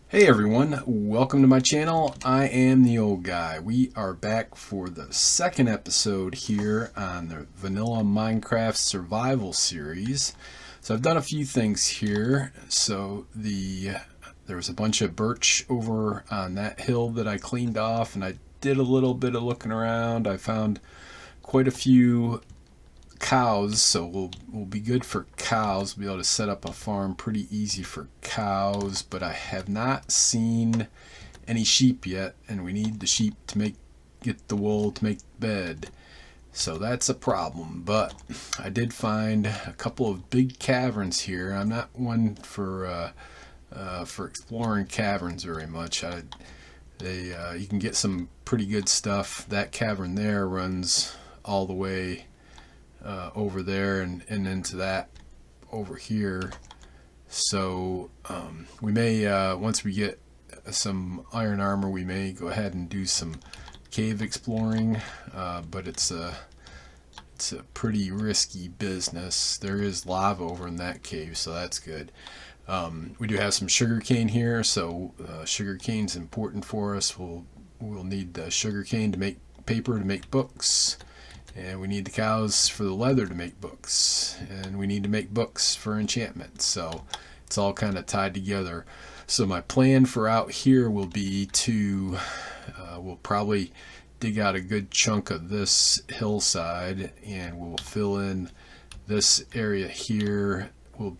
Hey everyone, welcome to my channel. I am the old guy. We are back for the second episode here on the Vanilla Minecraft Survival Series. So I've done a few things here. There was a bunch of birch over on that hill that I cleaned off, and I did a little bit of looking around. I found quite a few cows, so we'll be good for cows. We'll be able to set up a farm pretty easy for cows, but I have not seen any sheep yet, and we need the sheep to get the wool to make the bed. So that's a problem, but I did find a couple of big caverns here. I'm not one for exploring caverns very much. You can get some pretty good stuff. That cavern there runs all the way over there and into that over here. So we may, once we get some iron armor, we may go ahead and do some cave exploring, but it's a pretty risky business. There is lava over in that cave, so that's good. We do have some sugar cane here, so sugar cane's important for us. We'll need sugar cane to make paper to make books. And we need the cows for the leather to make books. And we need to make books for enchantment. So it's all kind of tied together. So my plan for out here will be to, we'll probably dig out a good chunk of this hillside, and we'll fill in this area here. We'll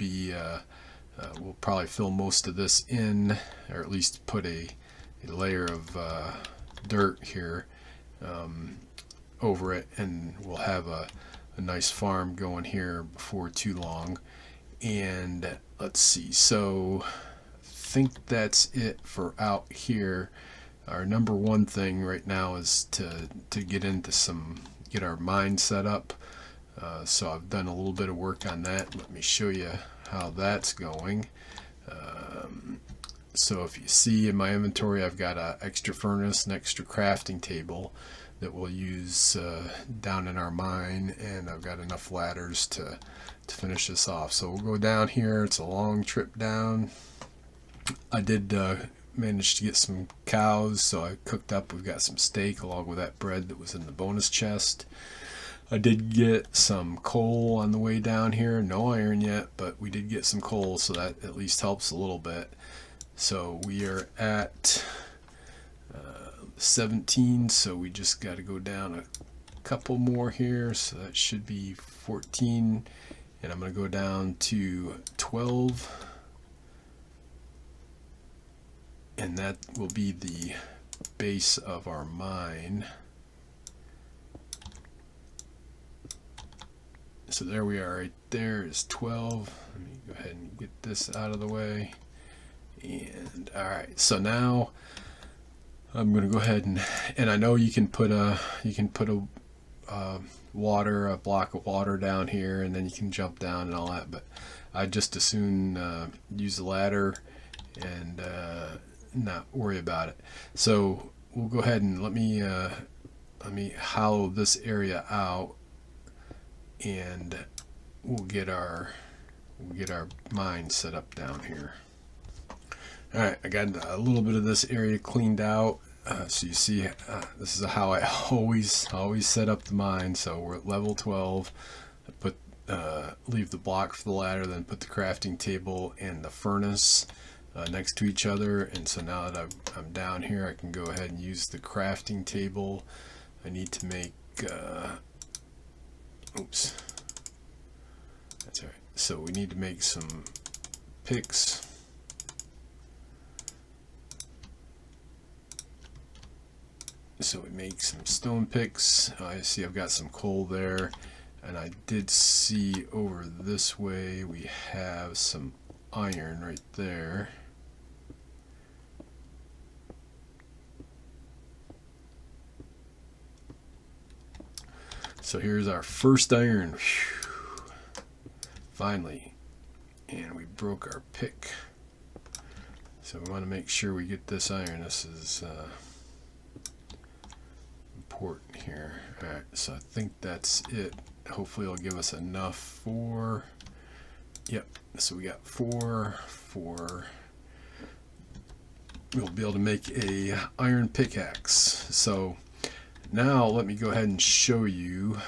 probably fill most of this in, or at least put a layer of dirt here. Over it, and we'll have a nice farm going here before too long. And let's see, so I think that's it for out here. Our number one thing right now is to get our mine set up. So I've done a little bit of work on that. Let me show you how that's going. So if you see in my inventory, I've got an extra furnace, an extra crafting table that we'll use down in our mine, and I've got enough ladders to finish this off. So we'll go down here. It's a long trip down. I did manage to get some cows, so I cooked up. We've got some steak along with that bread that was in the bonus chest. I did get some coal on the way down here. No iron yet, but we did get some coal, so that at least helps a little bit. So we are at 17, so we just got to go down a couple more here, so that should be 14, and I'm going to go down to 12, and that will be the base of our mine. So there we are. Right there is 12. Let me go ahead and get this out of the way. And all right, so now I'm going to go ahead and I know you can put a block of water down here, and then you can jump down and all that, but I just as soon use the ladder and not worry about it. So we'll go ahead and let me hollow this area out, and we'll get our mine set up down here. Alright, I got a little bit of this area cleaned out. So you see, this is how I always set up the mine. So we're at level 12. I leave the block for the ladder, then put the crafting table and the furnace next to each other. And so now that I'm down here, I can go ahead and use the crafting table. I need to make, oops, that's alright. So we need to make some picks. So we make some stone picks. I see I've got some coal there, and I did see over this way we have some iron right there. So here's our first iron. Whew. Finally. And we broke our pick. So we want to make sure we get this iron. This is important here. Alright, so I think that's it. Hopefully it'll give us enough for, yep, so we got 4, we'll be able to make a iron pickaxe. So now let me go ahead and show you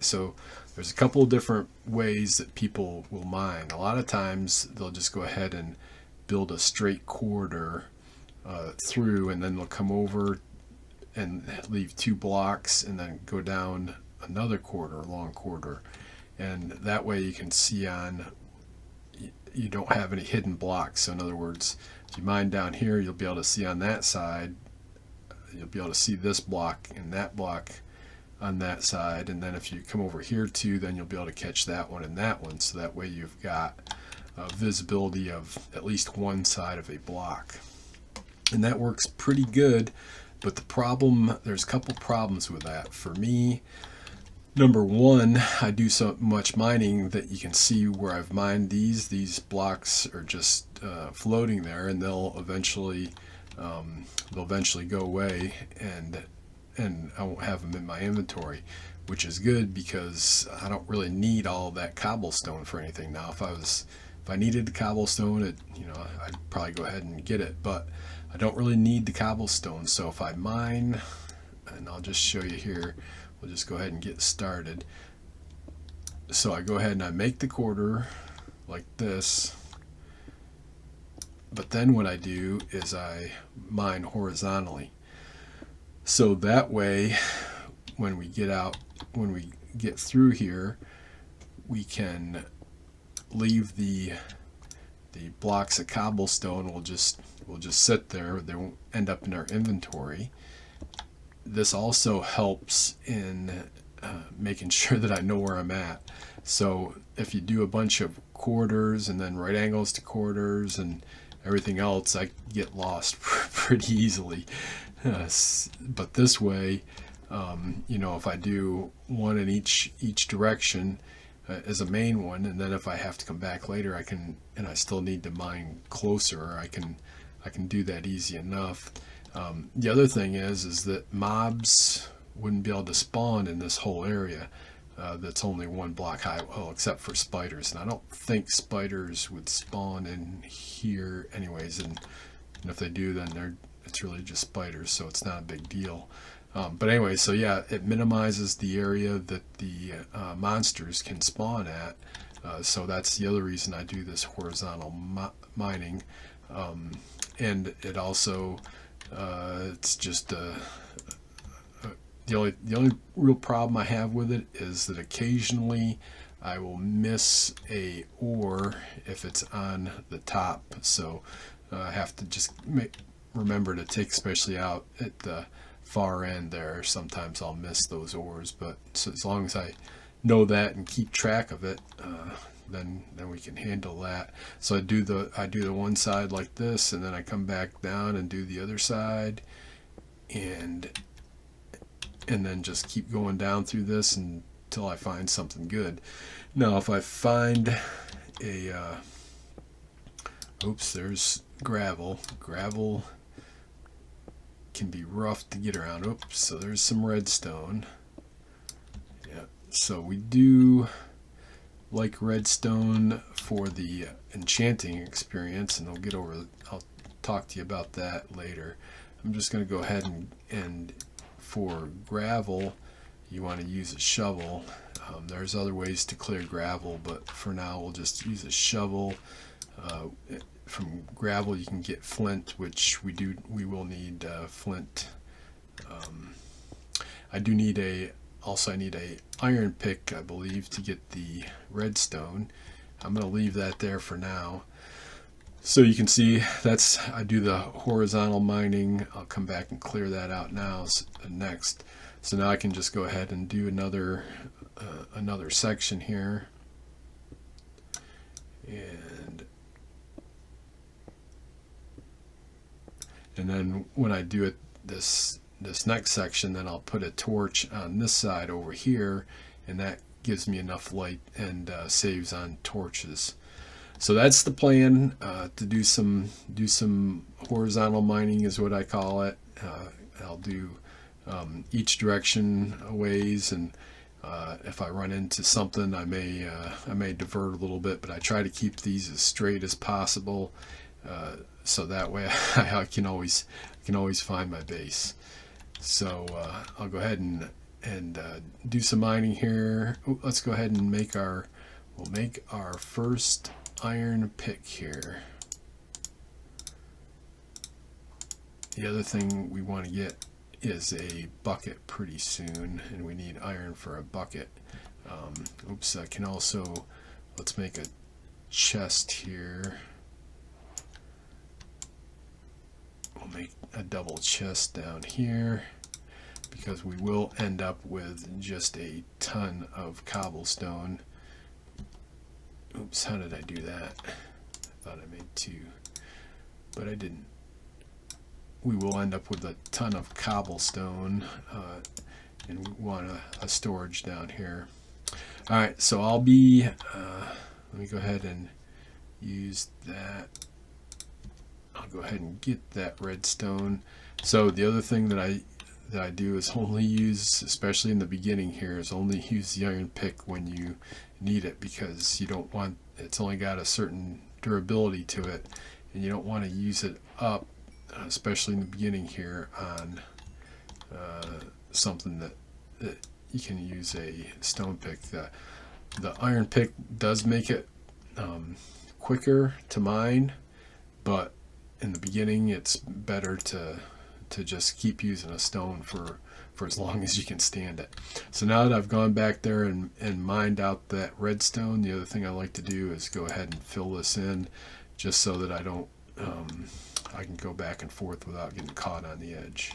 so there's a couple of different ways that people will mine. A lot of times they'll just go ahead and build a straight corridor through, and then they'll come over and leave 2 blocks and then go down another corridor, long corridor, and that way you can see you don't have any hidden blocks. So in other words, if you mine down here, you'll be able to see on that side, you'll be able to see this block and that block on that side, and then if you come over here too, then you'll be able to catch that one and that one, so that way you've got visibility of at least one side of a block, and that works pretty good. But there's a couple problems with that. For me, number one, I do so much mining that you can see where I've mined these blocks are just floating there, and they'll eventually go away, and I won't have them in my inventory, which is good because I don't really need all that cobblestone for anything. Now, if I needed the cobblestone, I'd probably go ahead and get it, but I don't really need the cobblestone. So if I mine, and I'll just show you here, we'll just go ahead and get started. So I go ahead and I make the corridor like this, but then what I do is I mine horizontally. So that way, when we get through here, we can leave the blocks of cobblestone will just sit there. They won't end up in our inventory. This also helps in making sure that I know where I'm at. So if you do a bunch of corridors and then right angles to corridors and everything else, I get lost pretty easily. But this way, if I do one in each direction as a main one, and then if I have to come back later, and I still need to mine closer, I can do that easy enough. The other thing is that mobs wouldn't be able to spawn in this whole area that's only 1 block high, well, except for spiders, and I don't think spiders would spawn in here anyways, and if they do, then it's really just spiders, so it's not a big deal. But anyway, so yeah, it minimizes the area that the monsters can spawn at. So that's the other reason I do this horizontal mining. And it also, it's just the only real problem I have with it is that occasionally I will miss a ore if it's on the top. So I have to just remember to take especially out at the far end there. Sometimes I'll miss those ores, but so as long as I know that and keep track of it, then we can handle that. So I do the one side like this, and then I come back down and do the other side, and then just keep going down through this until I find something good. Now if I find there's gravel can be rough to get around. Oops, so there's some redstone. Yeah, so we do like redstone for the enchanting experience, and I'll talk to you about that later. I'm just going to go ahead and for gravel, you want to use a shovel. There's other ways to clear gravel, but for now we'll just use a shovel. From gravel you can get flint, which we will need flint. I need a iron pick, I believe, to get the redstone. I'm going to leave that there for now. So you can see I do the horizontal mining. I'll come back and clear that out now next. So now I can just go ahead and do another section here. And then when I do this next section, then I'll put a torch on this side over here, and that gives me enough light and saves on torches. So that's the plan, to do some horizontal mining is what I call it. I'll do each direction a ways, and if I run into something, I may divert a little bit, but I try to keep these as straight as possible. so that way I can always find my base. So I'll go ahead and do some mining here. Ooh, let's go ahead and we'll make our first iron pick here. The other thing we want to get is a bucket pretty soon, and we need iron for a bucket. Oops, I can also, let's make a chest here. We'll make a double chest down here, because we will end up with just a ton of cobblestone. Oops, how did I do that? I thought I made two, but I didn't. We will end up with a ton of cobblestone, and we want a storage down here. Alright, so I'll be, let me go ahead and use that. I'll go ahead and get that redstone. So the other thing that I do is only use, especially in the beginning here, is only use the iron pick when you need it, because you don't want, it's only got a certain durability to it, and you don't want to use it up, especially in the beginning here, on something that you can use a stone pick. The iron pick does make it quicker to mine, but in the beginning it's better to just keep using a stone for as long as you can stand it. So now that I've gone back there and mined out that redstone, the other thing I like to do is go ahead and fill this in, just so that I don't I can go back and forth without getting caught on the edge.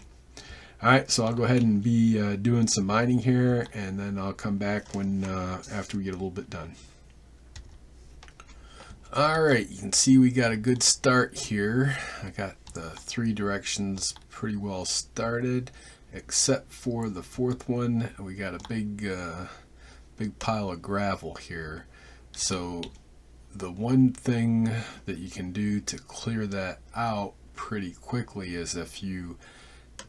Alright, so I'll go ahead and be doing some mining here, and then I'll come back when after we get a little bit done. Alright, you can see we got a good start here. I got the 3 directions pretty well started, except for the 4th one. We got a big pile of gravel here. So the one thing that you can do to clear that out pretty quickly is if you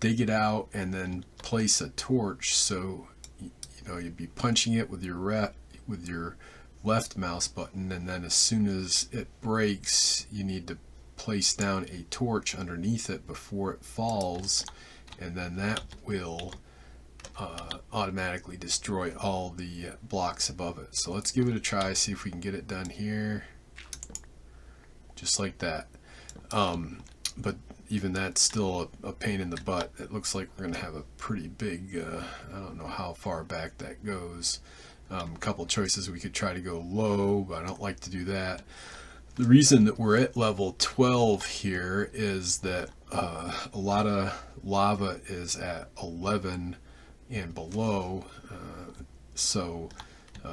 dig it out and then place a torch. So you know, you'd be punching it with your left mouse button, and then as soon as it breaks, you need to place down a torch underneath it before it falls, and then that will automatically destroy all the blocks above it. So let's give it a try, see if we can get it done here, just like that. But even that's still a pain in the butt. It looks like we're gonna have a pretty big I don't know how far back that goes. A couple choices, we could try to go low, but I don't like to do that. The reason that we're at level 12 here is that a lot of lava is at 11 and below, so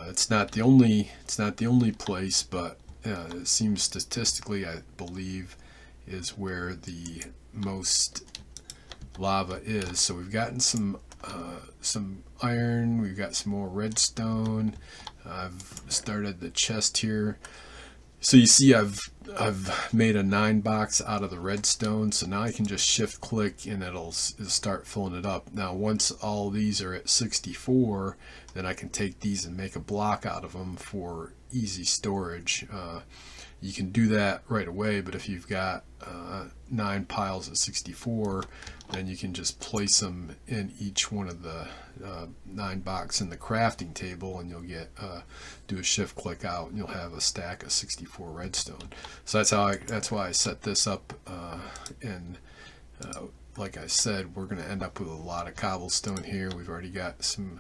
it's not the only place, but it seems statistically, I believe, is where the most lava is. So we've gotten some iron, we've got some more redstone. I've started the chest here. So you see I've made a 9 box out of the redstone, so now I can just shift click and it'll start filling it up. Now once all these are at 64, then I can take these and make a block out of them for easy storage. You can do that right away, but if you've got 9 piles at 64, then you can just place them in each one of the 9 boxes in the crafting table, and you'll get do a shift click out, and you'll have a stack of 64 redstone. So that's why I set this up, and like I said, we're going to end up with a lot of cobblestone here. We've already got some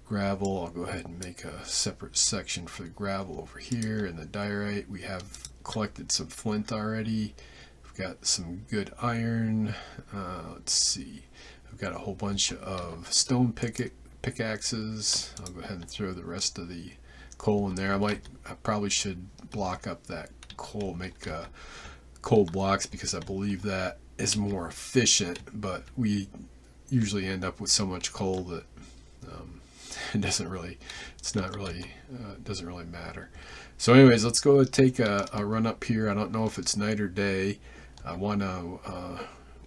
gravel. I'll go ahead and make a separate section for the gravel over here, and the diorite. We have collected some flint already. We've got some good iron. Let's see, I've got a whole bunch of stone pickaxes. I'll go ahead and throw the rest of the coal in there. I probably should block up that coal, make coal blocks, because I believe that is more efficient, but we usually end up with so much coal that it doesn't really matter. So anyways, let's go take a run up here. I don't know if it's night or day. I want to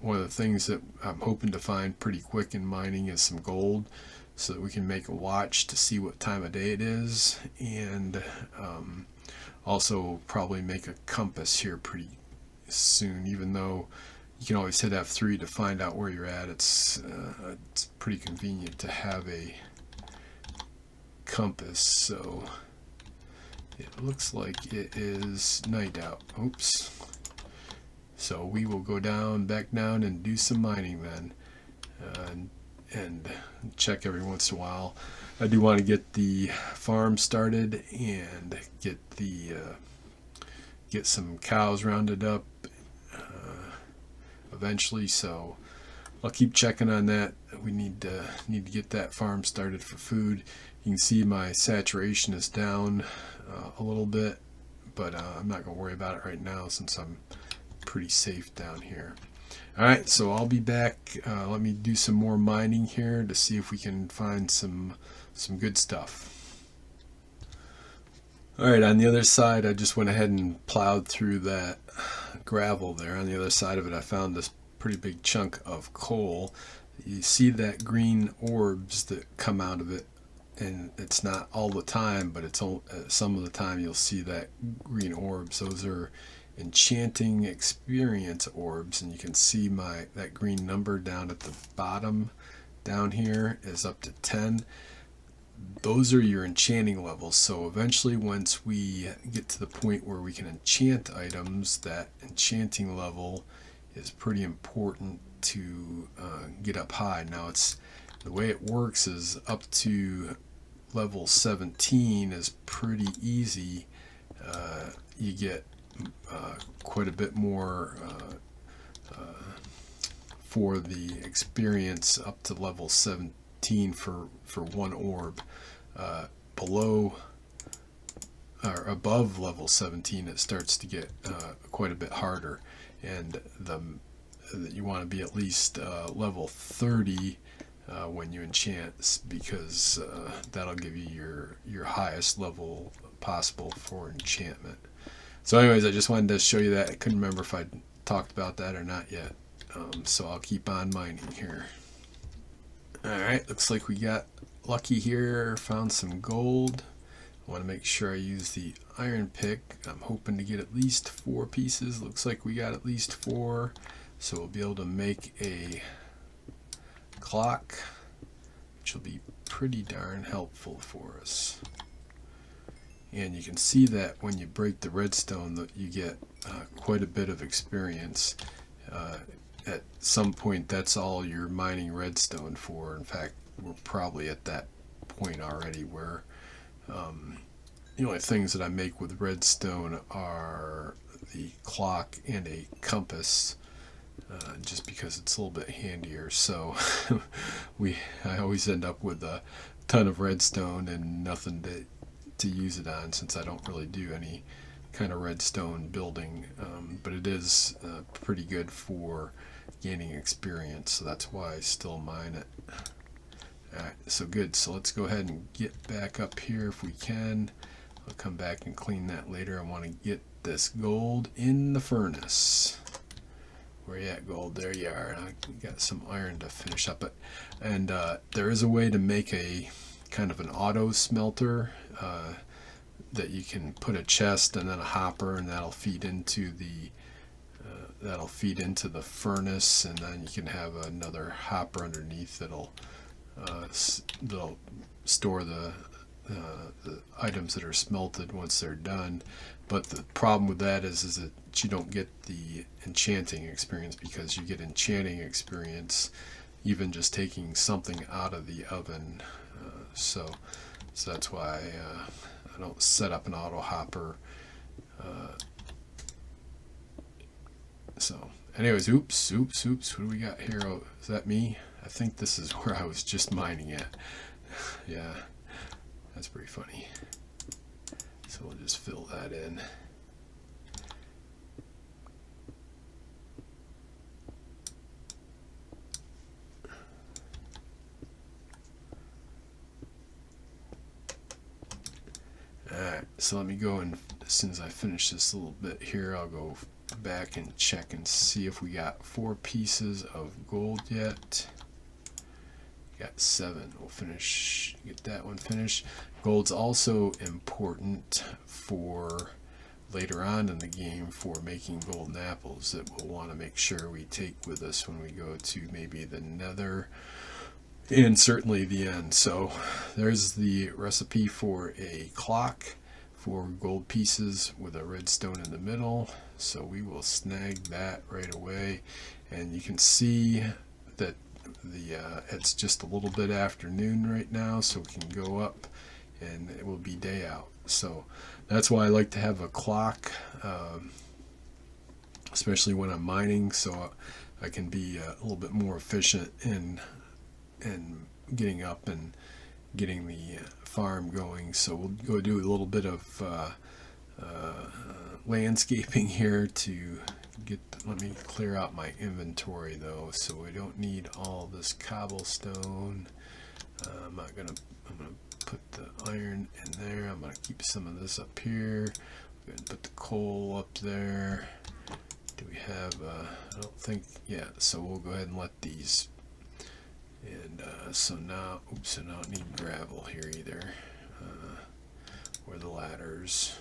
one of the things that I'm hoping to find pretty quick in mining is some gold, so that we can make a watch to see what time of day it is, and also probably make a compass here pretty soon, even though you can always hit F3 to find out where you're at. It's pretty convenient to have a compass. So it looks like it is night out. Oops. So we will go back down and do some mining then, and check every once in a while. I do want to get the farm started and get some cows rounded up eventually. So I'll keep checking on that. We need to get that farm started for food. You can see my saturation is down a little bit, but I'm not going to worry about it right now since I'm pretty safe down here. Alright, so I'll be back. Let me do some more mining here to see if we can find some good stuff. Alright, on the other side, I just went ahead and plowed through that gravel there. On the other side of it, I found this pretty big chunk of coal. You see that green orbs that come out of it, and it's not all the time, but it's some of the time you'll see that green orbs. Those are enchanting experience orbs, and you can see that green number down at the bottom down here is up to 10. Those are your enchanting levels. So eventually, once we get to the point where we can enchant items, that enchanting level is pretty important to get up high. Now, the way it works is up to level 17 is pretty easy. You get quite a bit more for the experience up to level 17 for one orb. Below or above level 17, it starts to get quite a bit harder, and you want to be at least level 30 when you enchant, because that'll give you your highest level possible for enchantment. So anyways, I just wanted to show you that. I couldn't remember if I talked about that or not yet. So I'll keep on mining here. Alright, looks like we got lucky here. Found some gold. I want to make sure I use the iron pick. I'm hoping to get at least 4 pieces. Looks like we got at least 4. So we'll be able to make a clock, which will be pretty darn helpful for us. And you can see that when you break the redstone, that you get quite a bit of experience. At some point, that's all you're mining redstone for. In fact, we're probably at that point already where the only things that I make with redstone are the clock and a compass, just because it's a little bit handier. So I always end up with a ton of redstone and nothing to use it on, since I don't really do any kind of redstone building, but it is pretty good for gaining experience, so that's why I still mine it. Alright, so good. So let's go ahead and get back up here if we can. I'll come back and clean that later. I want to get this gold in the furnace. Where you at, gold? There you are. I got some iron to finish up it. And there is a way to make a kind of an auto smelter that you can put a chest and then a hopper, and that'll feed into the furnace, and then you can have another hopper underneath that'll store the items that are smelted once they're done. But the problem with that is that you don't get the enchanting experience, because you get enchanting experience even just taking something out of the oven. So that's why I don't set up an auto hopper. So anyways, oops, what do we got here? Oh, is that me? I think this is where I was just mining at. Yeah, that's pretty funny. So we'll just fill that in. Alright, so let me go, and as soon as I finish this little bit here, I'll go back and check and see if we got 4 pieces of gold yet. Got 7. We'll get that one finished. Gold's also important for later on in the game for making golden apples that we'll want to make sure we take with us when we go to maybe the nether and certainly the end. So there's the recipe for a clock for gold pieces with a redstone in the middle. So we will snag that right away, and you can see that it's just a little bit afternoon right now, so we can go up and it will be day out. So that's why I like to have a clock, especially when I'm mining, so I can be a little bit more efficient in getting up and getting the farm going. So we'll go do a little bit of landscaping here to get. Let me clear out my inventory though, so we don't need all this cobblestone. I'm gonna put the iron in there. I'm gonna keep some of this up here. I'm gonna put the coal up there. Do we have? I don't think. Yeah. So we'll go ahead and let these. And so now I don't need gravel here either, or the ladders.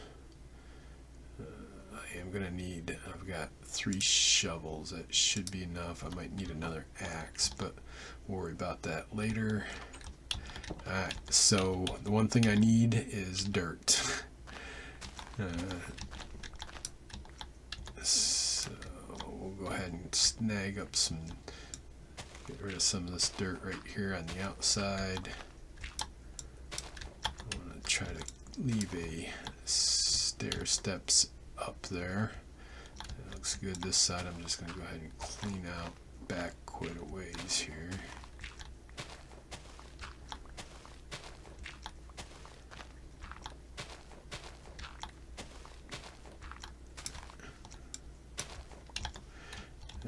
I am gonna need. I've got 3 shovels. That should be enough. I might need another axe, but we'll worry about that later. Alright, so the one thing I need is dirt. So we'll go ahead and snag up some, get rid of some of this dirt right here on the outside. I want to try to leave a stair steps up there. It looks good this side. I'm just going to go ahead and clean out back quite a ways here.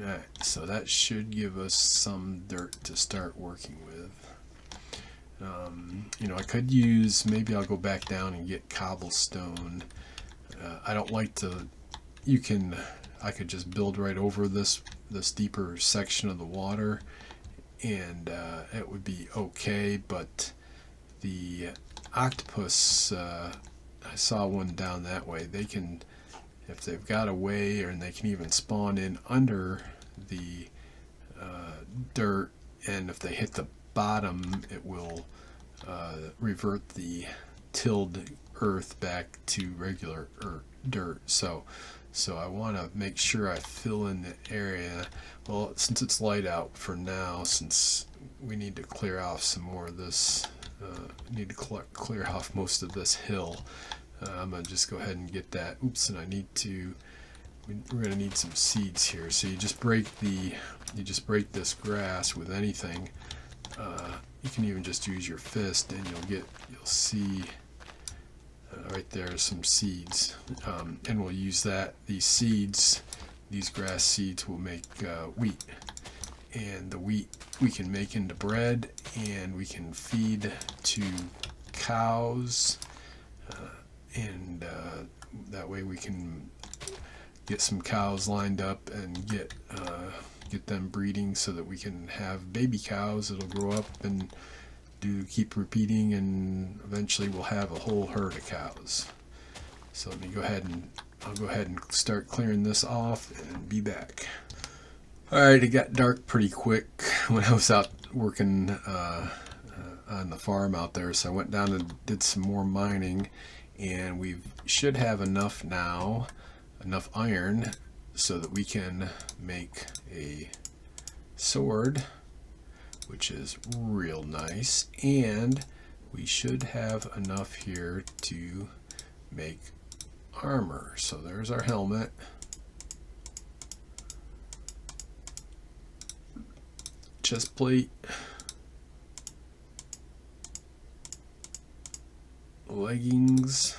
Alright, so that should give us some dirt to start working with. You know, I could use, maybe I'll go back down and get cobblestone. I don't like to, I could just build right over this deeper section of the water, and it would be okay, but the octopus, I saw one down that way, they can, if they've got a way, and they can even spawn in under the dirt, and if they hit the bottom, it will revert the tilled earth back to regular dirt. So I want to make sure I fill in the area. Well, since it's light out for now, since we need to clear off some more of this, need to clear off most of this hill. I'm gonna just go ahead and get that. Oops, and I need to. We're gonna need some seeds here. So you just break this grass with anything. You can even just use your fist, and you'll see right there some seeds, and we'll use that. These grass seeds will make wheat, and the wheat we can make into bread, and we can feed to cows. And that way we can get some cows lined up and get them breeding, so that we can have baby cows that'll grow up and keep repeating, and eventually we'll have a whole herd of cows. So let me go ahead and I'll go ahead and start clearing this off and be back. Alright, it got dark pretty quick when I was out working on the farm out there, so I went down and did some more mining. And we should have enough now, enough iron, so that we can make a sword, which is real nice. And we should have enough here to make armor. So there's our helmet. Chest plate. Leggings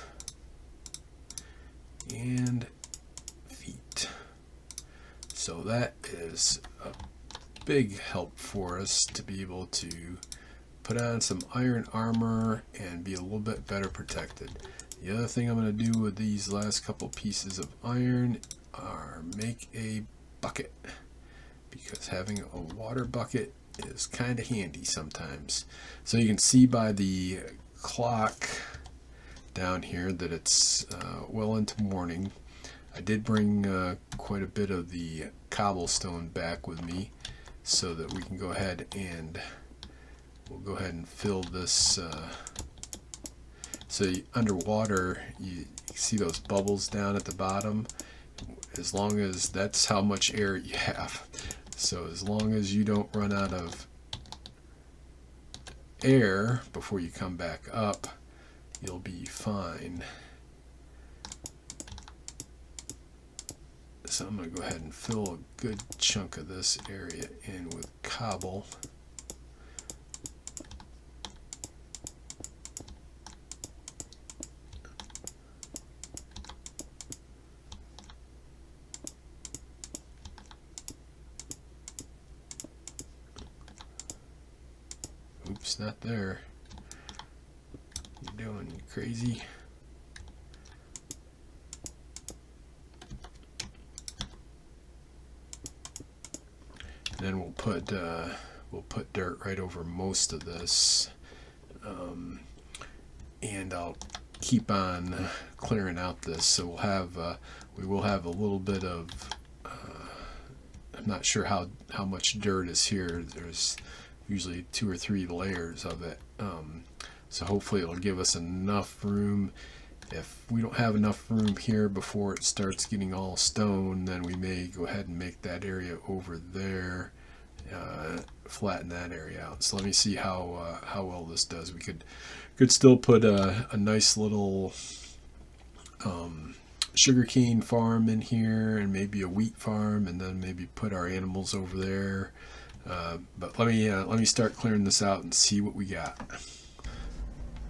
and feet. So that is a big help for us to be able to put on some iron armor and be a little bit better protected. The other thing I'm going to do with these last couple pieces of iron are make a bucket, because having a water bucket is kind of handy sometimes. So you can see by the clock down here that it's well into morning. I did bring quite a bit of the cobblestone back with me so that we can go ahead and we'll go ahead and fill this. So underwater, you see those bubbles down at the bottom. As long as that's how much air you have. So as long as you don't run out of air before you come back up, you'll be fine. So I'm going to go ahead and fill a good chunk of this area in with cobble. Oops, not there. You doing, you crazy? And then we'll put dirt right over most of this, and I'll keep on clearing out this. So we will have a little bit of. I'm not sure how much dirt is here. There's usually 2 or 3 layers of it. So hopefully it'll give us enough room. If we don't have enough room here before it starts getting all stone, then we may go ahead and make that area over there, flatten that area out. So let me see how well this does. We could still put a nice little sugarcane farm in here, and maybe a wheat farm, and then maybe put our animals over there. But let me start clearing this out and see what we got.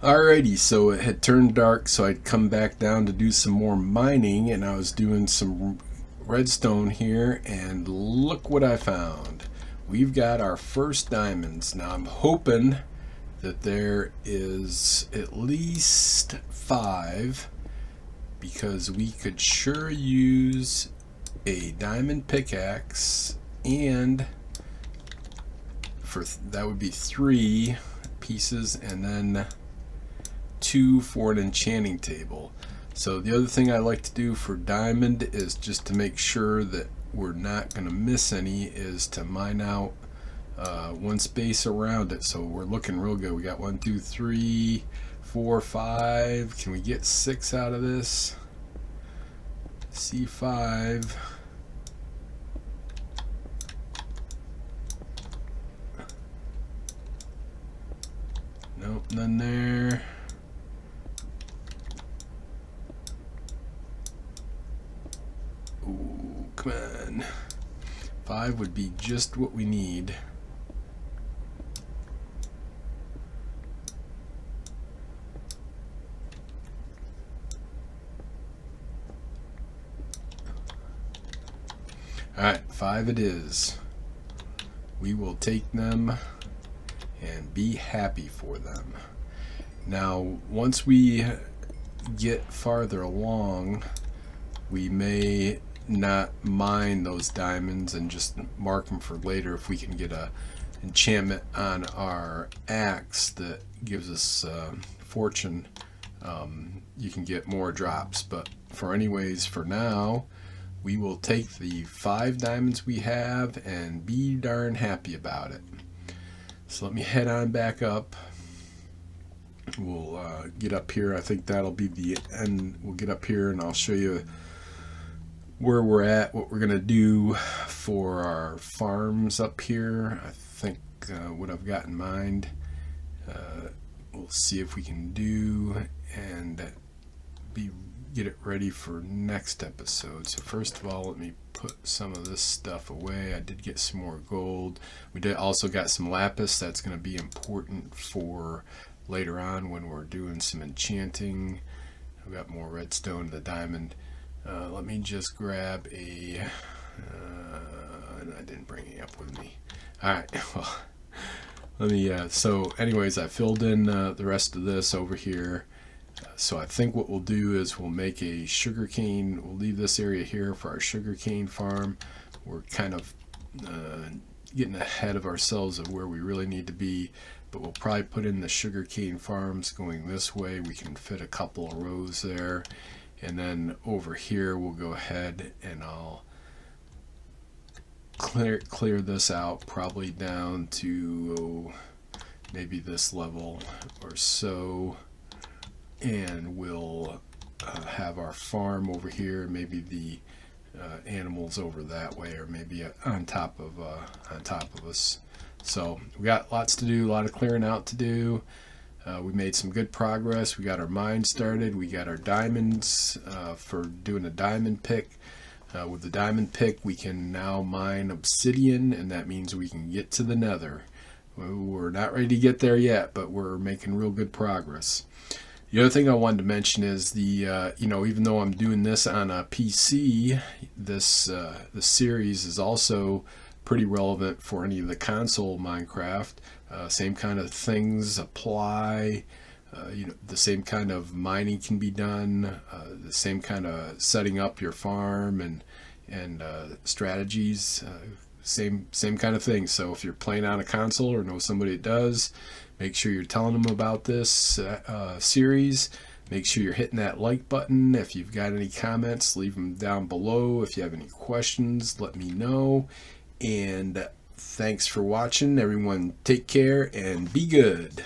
Alrighty, so it had turned dark, so I'd come back down to do some more mining, and I was doing some redstone here, and look what I found. We've got our first diamonds. Now I'm hoping that there is at least 5, because we could sure use a diamond pickaxe, and that would be 3 pieces, and then 2 for an enchanting table. So the other thing I like to do for diamond is, just to make sure that we're not going to miss any, is to mine out one space around it. So we're looking real good. We got 1, 2, 3, 4, 5. Can we get 6 out of this? C5. Nope, none there. Ooh, come on. 5 would be just what we need. Alright, 5 it is. We will take them and be happy for them. Now, once we get farther along, we may not mine those diamonds and just mark them for later. If we can get a enchantment on our axe that gives us fortune, you can get more drops. But for now, we will take the 5 diamonds we have and be darn happy about it. So let me head on back up. We'll get up here. I think that'll be the end. We'll get up here and I'll show you where we're at, what we're gonna do for our farms up here. I think what I've got in mind, we'll see if we can do and get it ready for next episode. So first of all, let me put some of this stuff away. I did get some more gold. We did also got some lapis. That's going to be important for later on when we're doing some enchanting. I've got more redstone, the diamond. Let me just grab a I didn't bring it up with me. Alright, well, let me so anyways, I filled in the rest of this over here. So I think what we'll do is we'll make a sugarcane. We'll leave this area here for our sugarcane farm. We're kind of getting ahead of ourselves of where we really need to be. But we'll probably put in the sugarcane farms going this way. We can fit a couple of rows there. And then over here we'll go ahead and I'll clear this out probably down to maybe this level or so, and we'll have our farm over here, maybe the animals over that way, or maybe on top of us. So we got lots to do, a lot of clearing out to do. We made some good progress. We got our mine started. We got our diamonds for doing a diamond pick. With the diamond pick, we can now mine obsidian, and that means we can get to the nether. We're not ready to get there yet, but we're making real good progress. The other thing I wanted to mention is the, even though I'm doing this on a PC, this series is also pretty relevant for any of the console Minecraft. Same kind of things apply. The same kind of mining can be done, the same kind of setting up your farm and strategies, same kind of thing. So if you're playing on a console or know somebody that does, make sure you're telling them about this series. Make sure you're hitting that like button. If you've got any comments, leave them down below. If you have any questions, let me know. And thanks for watching, everyone. Take care and be good.